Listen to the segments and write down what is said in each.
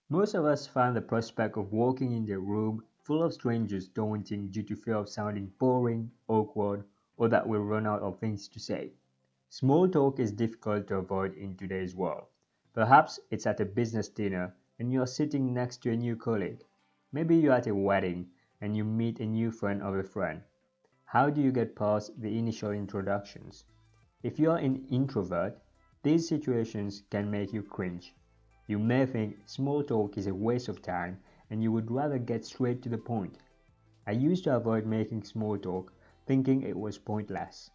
Most of us find the prospect of walking into a room full of strangers daunting due to fear of sounding boring, awkward, or that we'll run out of things to say. Small talk is difficult to avoid in today's world. Perhaps it's at a business dinner and you're sitting next to a new colleague. Maybe you're at a wedding and you meet a new friend of a friend. How do you get past the initial introductions? If you're an introvert, these situations can make you cringe. You may think small talk is a waste of time and you would rather get straight to the point. I used to avoid making small talk, thinking it was pointless.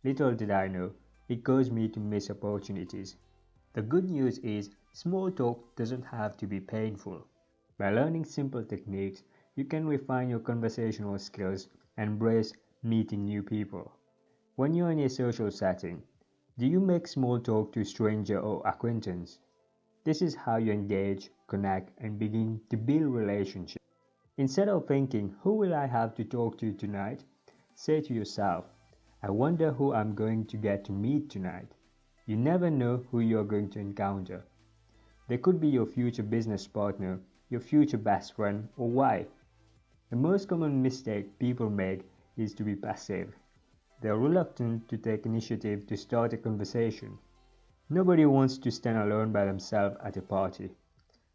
Little did I know, it caused me to miss opportunities. The good news is, small talk doesn't have to be painful. By learning simple techniques, you can refine your conversational skills and embrace meeting new people. When you're in a social setting, do you make small talk to a stranger or acquaintance? This is how you engage, connect, and begin to build relationships. Instead of thinking, who will I have to talk to tonight? Say to yourself, I wonder who I'm going to get to meet tonight. You never know who you're going to encounter. They could be your future business partner, your future best friend, or wife. The most common mistake people make is to be passive. They're reluctant to take initiative to start a conversation. Nobody wants to stand alone by themselves at a party.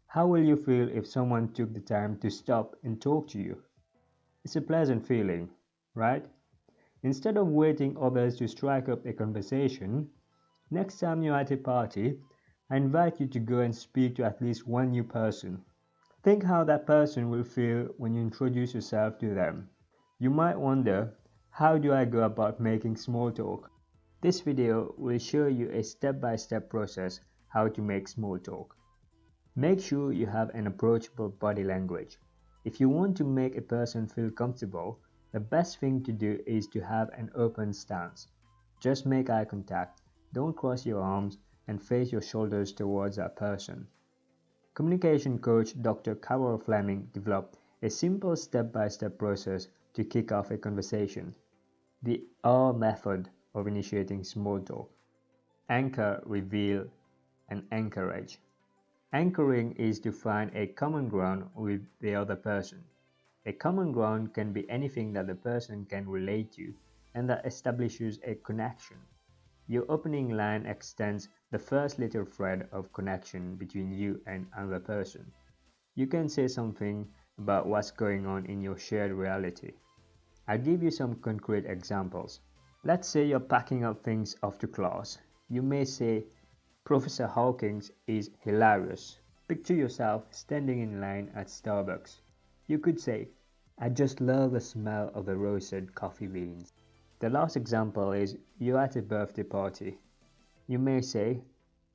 How will you feel if someone took the time to stop and talk to you? It's a pleasant feeling, right? Instead of waiting others to strike up a conversation, next time you're at a party, I invite you to go and speak to at least one new person. Think how that person will feel when you introduce yourself to them. You might wonder, how do I go about making small talk? This video will show you a step-by-step process how to make small talk. Make sure you have an approachable body language. If you want to make a person feel comfortable, the best thing to do is to have an open stance. Just make eye contact, don't cross your arms, and face your shoulders towards that person. Communication coach Dr. Carol Fleming developed a simple step-by-step process to kick off a conversation. The R method of initiating small talk. Anchor, reveal, and encourage. Anchoring is to find a common ground with the other person. A common ground can be anything that the person can relate to and that establishes a connection. Your opening line extends the first little thread of connection between you and another person. You can say something about what's going on in your shared reality. I'll give you some concrete examples. Let's say you're packing up things after class. You may say, Professor Hawkins is hilarious. Picture yourself standing in line at Starbucks. You could say, I just love the smell of the roasted coffee beans. The last example is you're at a birthday party. You may say,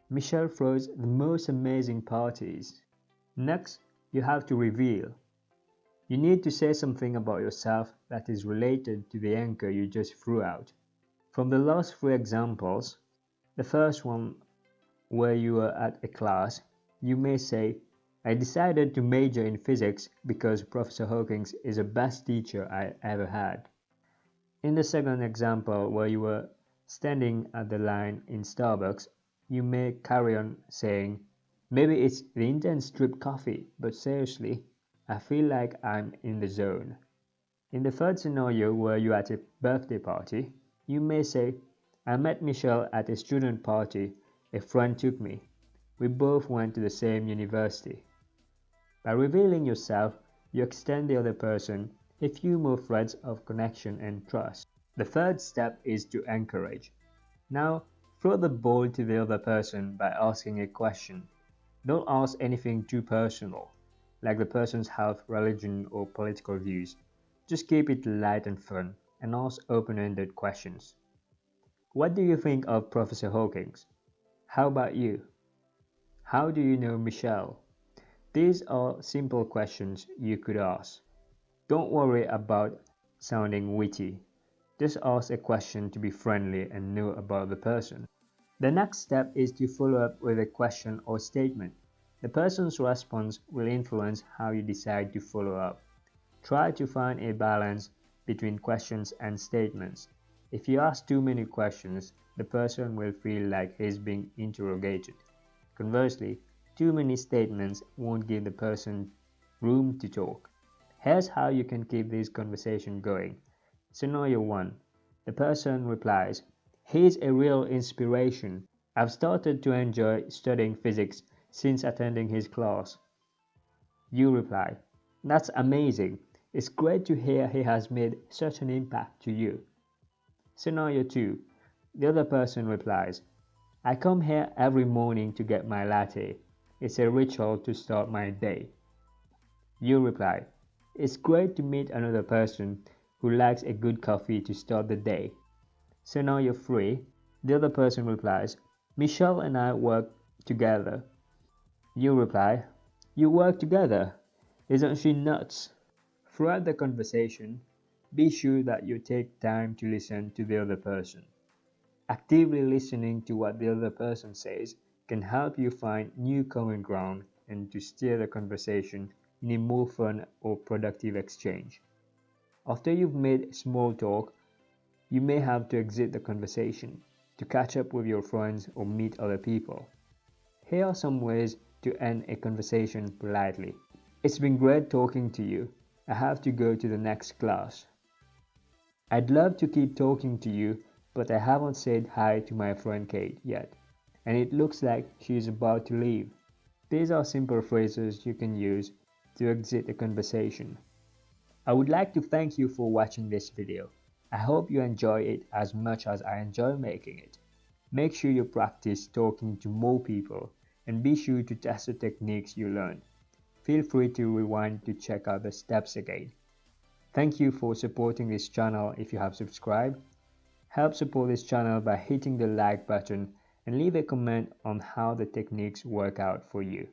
Michelle throws the most amazing parties. Next, you have to reveal. You need to say something about yourself that is related to the anchor you just threw out. From the last three examples, the first one where you were at a class, you may say, I decided to major in physics because Professor Hawkins is the best teacher I ever had. In the second example where you were standing at the line in Starbucks, you may carry on saying, maybe it's the intense drip coffee, but seriously, I feel like I'm in the zone. In the third scenario where you're at a birthday party, you may say, I met Michelle at a student party, a friend took me. We both went to the same university. By revealing yourself, you extend the other person a few more threads of connection and trust. The third step is to encourage. Now, throw the ball to the other person by asking a question. Don't ask anything too personal, like the person's health, religion, or political views. Just keep it light and fun, and ask open-ended questions. What do you think of Professor Hawkins? How about you? How do you know Michelle? These are simple questions you could ask. Don't worry about sounding witty. Just ask a question to be friendly and know about the person. The next step is to follow up with a question or statement. The person's response will influence how you decide to follow up. Try to find a balance between questions and statements. If you ask too many questions, the person will feel like he's being interrogated. Conversely, Too many statements won't give the person room to talk. Here's how you can keep this conversation going. Scenario 1. The person replies, "He's a real inspiration. I've started to enjoy studying physics since attending his class." You reply, "That's amazing. It's great to hear he has made such an impact to you." Scenario 2. The other person replies, "I come here every morning to get my latte. It's a ritual to start my day." You reply, "It's great to meet another person who likes a good coffee to start the day." Scenario 3. The other person replies, "Michelle and I work together." You reply, "You work together? Isn't she nuts?" Throughout the conversation, be sure that you take time to listen to the other person. Actively listening to what the other person says can help you find new common ground and to steer the conversation in a more fun or productive exchange. After you've made small talk, you may have to exit the conversation to catch up with your friends or meet other people. Here are some ways to end a conversation politely. "It's been great talking to you. I have to go to the next class." "I'd love to keep talking to you, but I haven't said hi to my friend Kate yet, and it looks like she's about to leave." These are simple phrases you can use to exit a conversation. I would like to thank you for watching this video. I hope you enjoy it as much as I enjoy making it. Make sure you practice talking to more people and be sure to test the techniques you learned. Feel free to rewind to check out the steps again. Thank you for supporting this channel if you have subscribed. Help support this channel by hitting the like button and leave a comment on how the techniques work out for you.